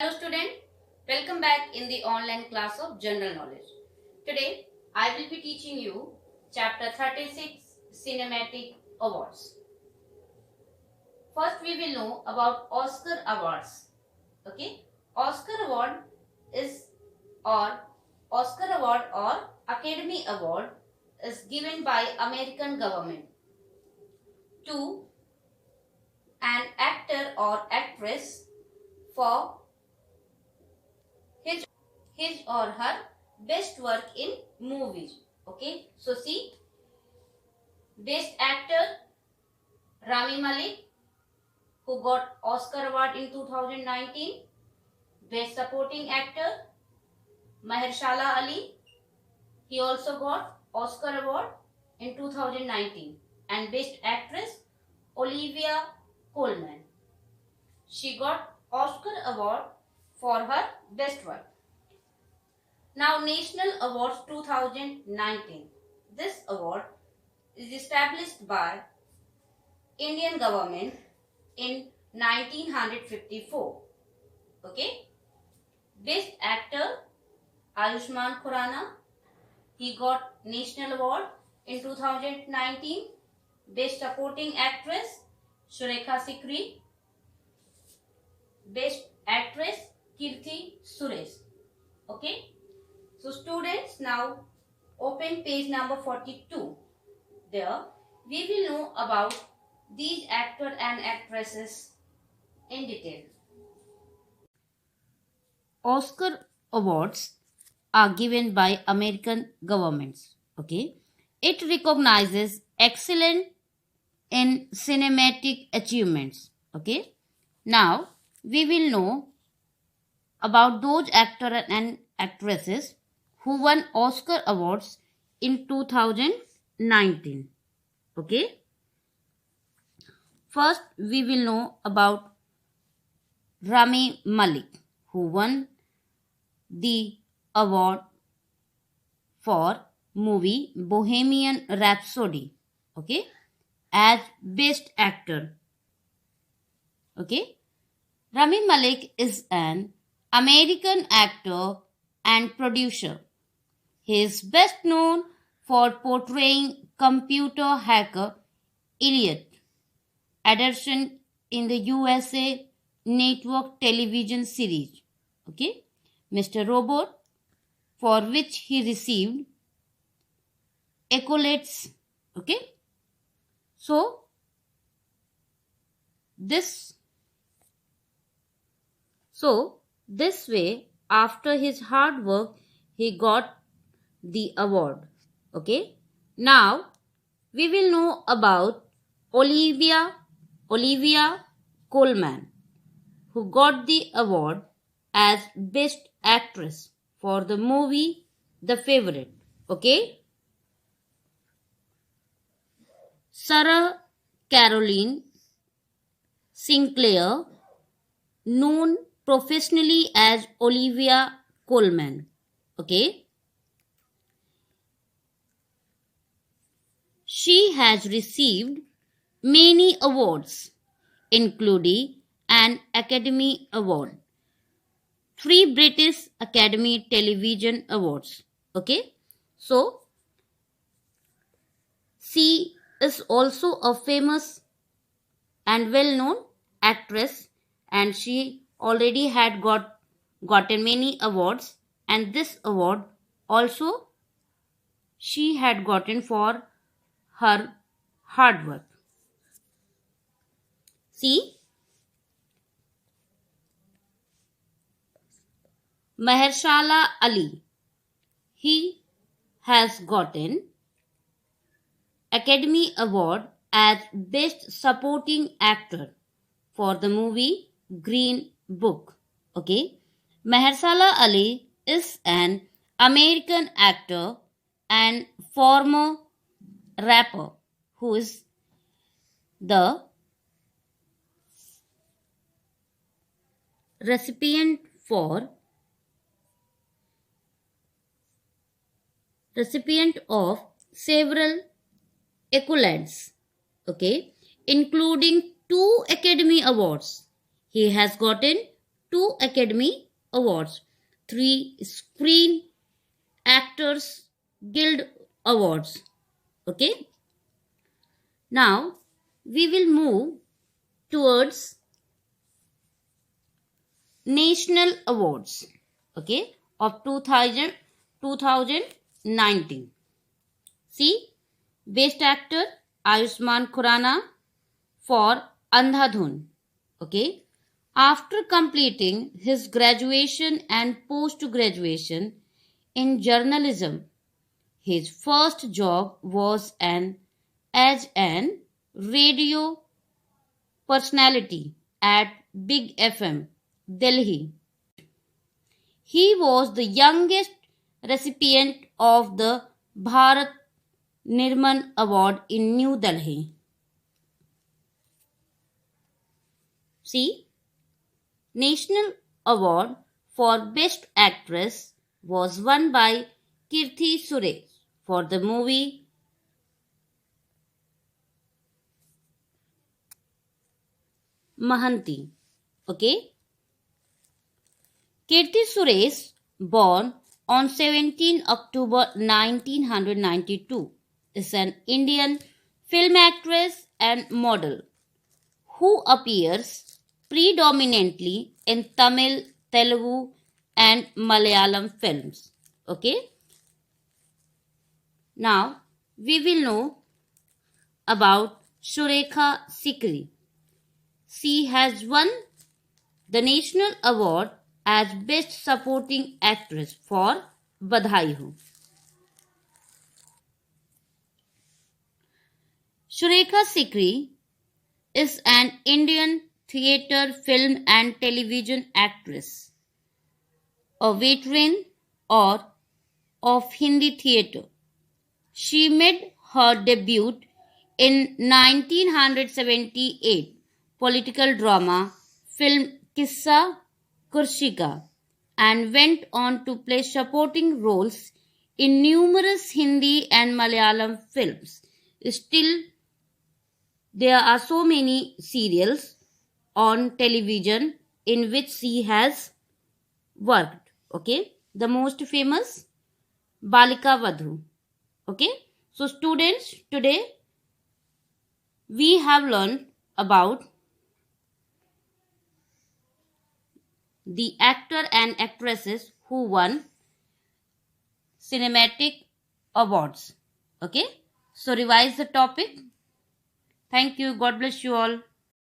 Hello student, welcome back in the online class of general knowledge. Today I will be teaching you chapter 36 cinematic awards. First we will know about Oscar awards. Okay, Oscar award is or Oscar award or Academy award is given by American government to an actor or actress for his or her best work in movies. Okay, so see, best actor Rami Malek, who got Oscar award in 2019. Best supporting actor Mahershala Ali, he also got Oscar award in 2019. And best actress Olivia Colman, she got Oscar award for her best work. Now National Awards 2019. This award is established by Indian government in 1954. Okay. Best actor Ayushmann Khurrana, he got National Award in 2019. Best supporting actress Surekha Sikri. Best actress Kirti Suresh. Okay. So students, now open page number 42. There we will know about these actors and actresses in detail. Oscar awards are given by American governments. Okay. It recognizes excellence in cinematic achievements. Okay. Now we will know about those actors and actresses who won Oscar awards in 2019. Okay. First, we will know about Rami Malek, who won the award for movie Bohemian Rhapsody, okay, as best actor. Okay. Rami Malek is an American actor and producer. He is best known for portraying computer hacker Elliot Anderson in the USA Network television series, okay, Mr. Robot, for which he received accolades. Okay, so this way, after his hard work, he got the award. Okay, now we will know about Olivia Colman, who got the award as best actress for the movie The Favorite. Okay, Sarah Caroline Sinclair, known professionally as Olivia Colman. Okay, she has received many awards, including an Academy Award, 3 British Academy Television Awards. Okay, so she is also a famous and well-known actress, and she already had gotten many awards, and this award also she had gotten for her hard work. See, Mahershala Ali, he has gotten Academy Award as Best Supporting Actor for the movie Green Book. Okay, Mahershala Ali is an American actor and former rapper who is the recipient of several accolades, okay, including 2 Academy Awards. He has gotten 2 Academy Awards, 3 Screen Actors Guild Awards. Okay. Now we will move towards national awards, okay, of 2019. See, Best Actor Ayushmann Khurrana for Andhadhun. Okay. After completing his graduation and post-graduation in journalism, his first job was as an radio personality at Big FM, Delhi. He was the youngest recipient of the Bharat Nirman Award in New Delhi. See, National Award for Best Actress was won by Kirti Suresh for the movie Mahanti. Okay. Kirti Suresh, born on 17 October 1992, is an Indian film actress and model who appears predominantly in Tamil, Telugu, and Malayalam films. Okay. Now we will know about Surekha Sikri. She has won the National Award as Best Supporting Actress for Badhai Ho. Surekha Sikri is an Indian theatre, film and television actress, a veteran of Hindi theatre. She made her debut in 1978 political drama film Kissa Kurshika and went on to play supporting roles in numerous Hindi and Malayalam films. Still, there are so many serials on television in which she has worked. Okay, the most famous Balika Vadhu. Okay, so students, today we have learned about the actor and actresses who won cinematic awards. Okay, so revise the topic. Thank you. God bless you all.